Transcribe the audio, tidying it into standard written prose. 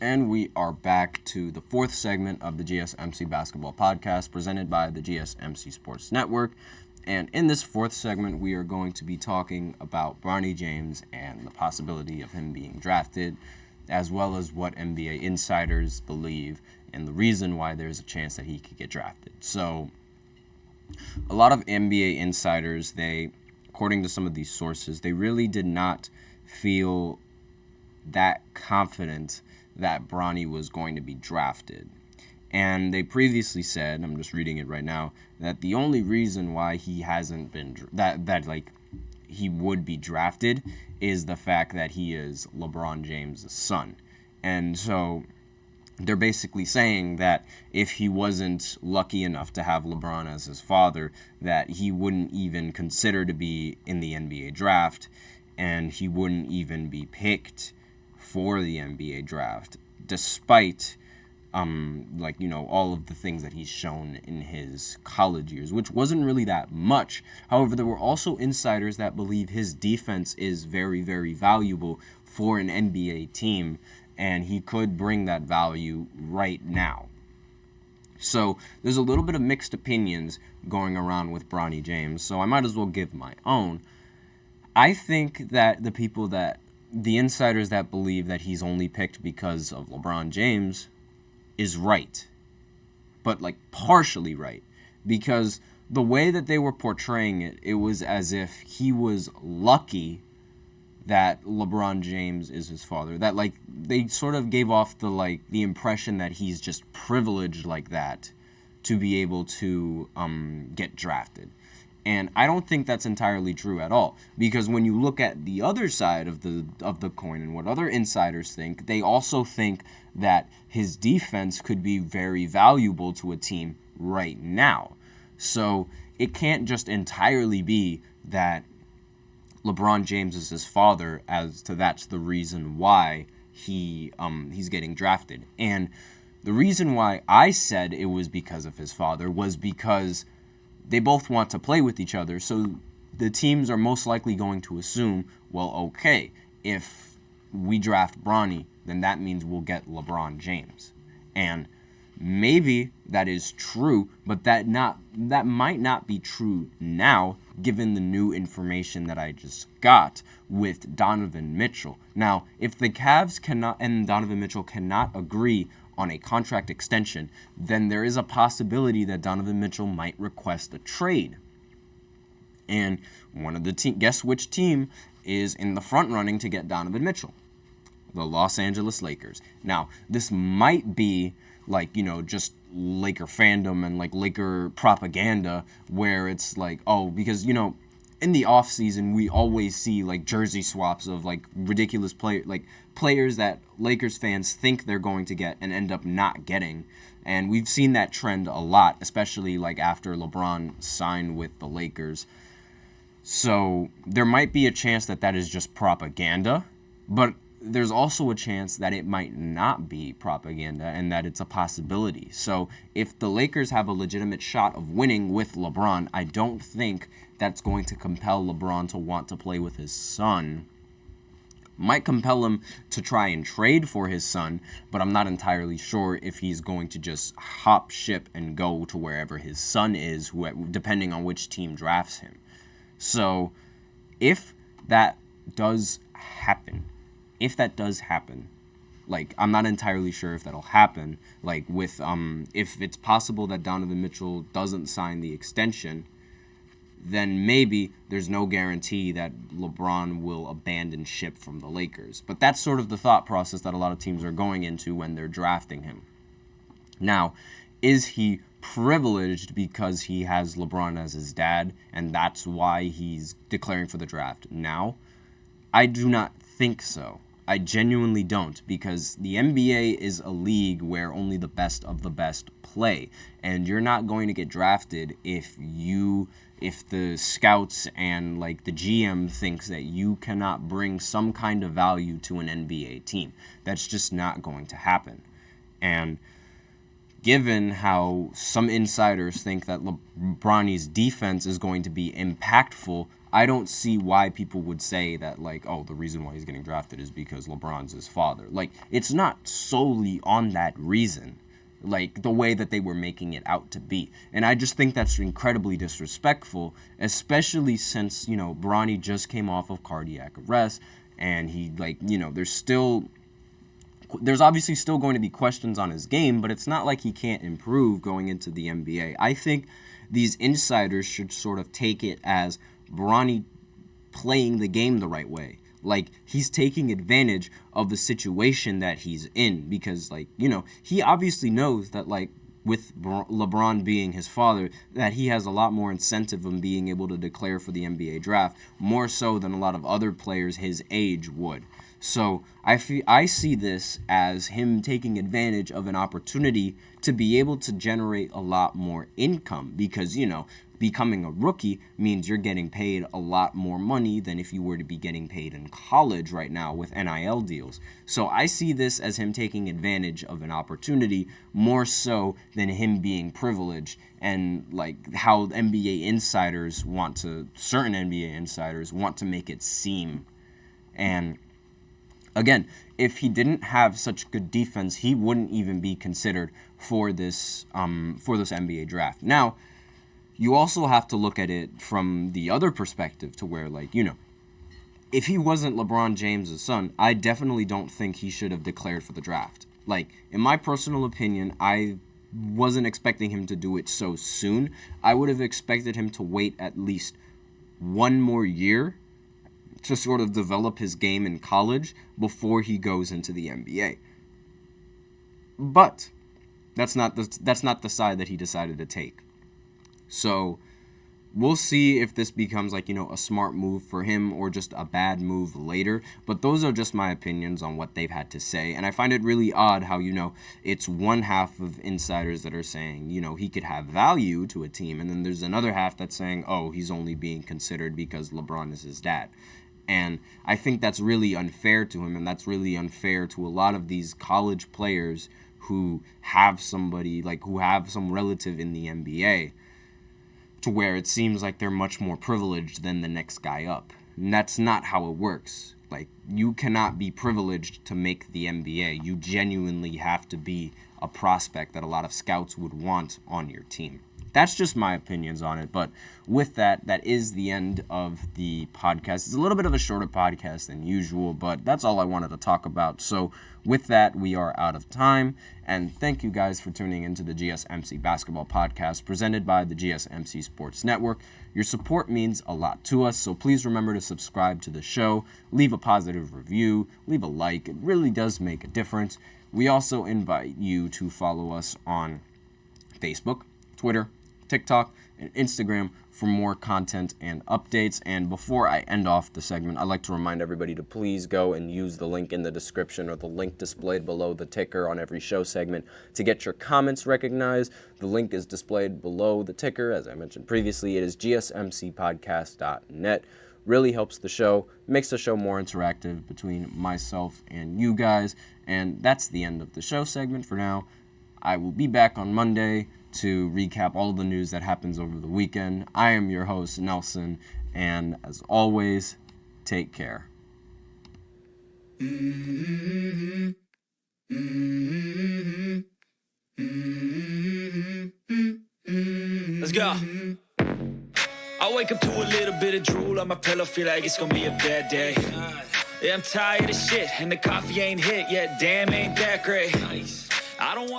And we are back to the fourth segment of the GSMC Basketball Podcast presented by the GSMC Sports Network. And in this fourth segment, we are going to be talking about Bronny James and the possibility of him being drafted, as well as what NBA insiders believe and the reason why there's a chance that he could get drafted. So, a lot of NBA insiders, according to some of these sources, they really did not feel that confident that Bronny was going to be drafted. And they previously said, I'm just reading it right now, that the only reason why he hasn't been he would be drafted is the fact that he is LeBron James' son. And so they're basically saying that if he wasn't lucky enough to have LeBron as his father, that he wouldn't even consider to be in the NBA draft, and he wouldn't even be picked for the NBA draft, despite all of the things that he's shown in his college years, which wasn't really that much. However, there were also insiders that believe his defense is very, very valuable for an NBA team, and he could bring that value right now. So there's a little bit of mixed opinions going around with Bronny James, so I might as well give my own. I think that the insiders that believe that he's only picked because of LeBron James is right, but partially right, because the way that they were portraying it, it was as if he was lucky that LeBron James is his father. That they sort of gave off the impression that he's just privileged like that to be able to get drafted. And I don't think that's entirely true at all, because when you look at the other side of the coin and what other insiders think, they also think that his defense could be very valuable to a team right now. So it can't just entirely be that LeBron James is his father, as to that's the reason why he's getting drafted. And the reason why I said it was because of his father was because they both want to play with each other, so the teams are most likely going to assume, well, okay, if we draft Bronny, then that means we'll get LeBron James. And maybe that is true, but that might not be true now, given the new information that I just got with Donovan Mitchell. Now, if the Cavs and Donovan Mitchell cannot agree on a contract extension, then there is a possibility that Donovan Mitchell might request a trade. And one of the guess which team is in the front running to get Donovan Mitchell? The Los Angeles Lakers. Now, this might be just Laker fandom and Laker propaganda, where it's because in the offseason we always see jersey swaps of ridiculous players that Lakers fans think they're going to get and end up not getting. And we've seen that trend a lot, especially after LeBron signed with the Lakers. So there might be a chance that is just propaganda, but there's also a chance that it might not be propaganda and that it's a possibility. So if the Lakers have a legitimate shot of winning with LeBron, I don't think that's going to compel LeBron to want to play with his son. Might compel him to try and trade for his son, but I'm not entirely sure if he's going to just hop ship and go to wherever his son is, depending on which team drafts him. So if that does happen, I'm not entirely sure if that'll happen, if it's possible that Donovan Mitchell doesn't sign the extension, then maybe there's no guarantee that LeBron will abandon ship from the Lakers. But that's sort of the thought process that a lot of teams are going into when they're drafting him. Now, is he privileged because he has LeBron as his dad, and that's why he's declaring for the draft now? I do not think so. I genuinely don't, because the NBA is a league where only the best of the best play, and you're not going to get drafted if the scouts and the GM thinks that you cannot bring some kind of value to an NBA team. That's just not going to happen. And given how some insiders think that Bronny's defense is going to be impactful, I don't see why people would say that, like, oh, the reason why he's getting drafted is because LeBron's his father. Like, it's not solely on that reason, like, the way that they were making it out to be. And I just think that's incredibly disrespectful, especially since, you know, Bronny just came off of cardiac arrest, and he, like, you know, there's obviously still going to be questions on his game, but it's not like he can't improve going into the NBA. I think these insiders should sort of take it as Bronny playing the game the right way. Like, he's taking advantage of the situation that he's in because, like, you know, he obviously knows that, like, with LeBron being his father, that he has a lot more incentive in being able to declare for the NBA draft, more so than a lot of other players his age would. So I see this as him taking advantage of an opportunity to be able to generate a lot more income because, you know, becoming a rookie means you're getting paid a lot more money than if you were to be getting paid in college right now with NIL deals. So I see this as him taking advantage of an opportunity more so than him being privileged, and like how certain NBA insiders want to make it seem. And again, if he didn't have such good defense, he wouldn't even be considered for this NBA draft. Now, you also have to look at it from the other perspective to where, like, you know, if he wasn't LeBron James' son, I definitely don't think he should have declared for the draft. Like, in my personal opinion, I wasn't expecting him to do it so soon. I would have expected him to wait at least one more year to sort of develop his game in college before he goes into the NBA. But that's not the side that he decided to take. So we'll see if this becomes, like, you know, a smart move for him or just a bad move later. But those are just my opinions on what they've had to say. And I find it really odd how, you know, it's one half of insiders that are saying, you know, he could have value to a team. And then there's another half that's saying, oh, he's only being considered because LeBron is his dad. And I think that's really unfair to him. And that's really unfair to a lot of these college players who have somebody, like, who have some relative in the NBA, to where it seems like they're much more privileged than the next guy up. And that's not how it works. Like, you cannot be privileged to make the NBA. You genuinely have to be a prospect that a lot of scouts would want on your team. That's just my opinions on it. But with that, that is the end of the podcast. It's a little bit of a shorter podcast than usual, but that's all I wanted to talk about. So with that, we are out of time. And thank you guys for tuning into the GSMC Basketball Podcast presented by the GSMC Sports Network. Your support means a lot to us, so please remember to subscribe to the show, leave a positive review, leave a like. It really does make a difference. We also invite you to follow us on Facebook, Twitter, TikTok, and Instagram for more content and updates. And before I end off the segment, I'd like to remind everybody to please go and use the link in the description or the link displayed below the ticker on every show segment to get your comments recognized. The link is displayed below the ticker. As I mentioned previously, it is GSMCPodcast.net. Really helps the show, makes the show more interactive between myself and you guys. And that's the end of the show segment for now. I will be back on Monday to recap all of the news that happens over the weekend. I am your host, Nelson, and as always, take care. Let's go. I wake up to a little bit of drool on my pillow, feel like it's gonna be a bad day. Yeah, I'm tired of shit, and the coffee ain't hit yet, damn, ain't that great. I don't want